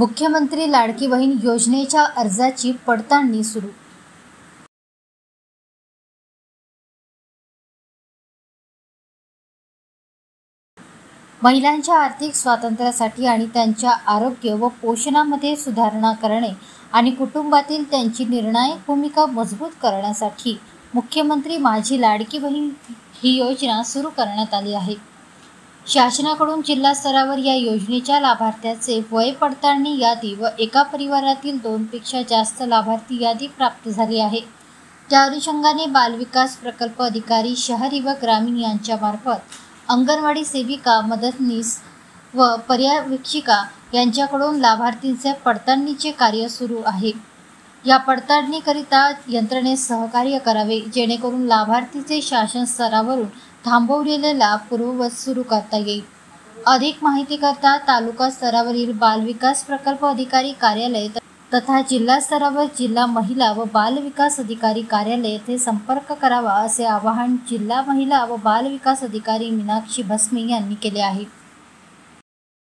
मुख्यमंत्री लाडकी बहीण योजनेच्या अर्जाची पडताळणी सुरू। महिलांच्या आर्थिक स्वातंत्र्यासाठी आणि त्यांच्या आरोग्य व पोषणामध्ये सुधारणा करणे आणि कुटुंबातील त्यांची निर्णायक भूमिका मजबूत करण्यासाठी मुख्यमंत्री माझी लाडकी बहीण ही योजना सुरू करण्यात आली आहे। शासनाकडून जिल्हा स्तरावर या योजनेच्या लाभार्थ्यांचे वय पडताळणी यादी व एका परिवारातील 2 पेक्षा जास्त लाभार्थी यादी प्राप्त झाली आहे। त्या अनुषंगाने बालविकास प्रकल्प अधिकारी शहरी व ग्रामीण यांच्यामार्फत अंगणवाडी सेविका, मदतनीस व पर्यवेक्षिका यांच्याकडून लाभार्थींचे पडताळणीचे कार्य सुरू आहे। या पडताळणीकरिता यंत्रणेस सहकार्य करावे जेणेकरून लाभार्थीचे शासन स्तरावरून थांबवलेले लाभ पूर्ववत सुरू करता येईल। अधिक माहितीकरता तालुका स्तरावरील बालविकास प्रकल्प अधिकारी कार्यालय तथा जिल्हा स्तरावर जिल्हा महिला व बाल विकास अधिकारी कार्यालय येथे संपर्क करावा असे आवाहन जिल्हा महिला व बाल विकास अधिकारी मीनाक्षी भस्मे यांनी केले आहे।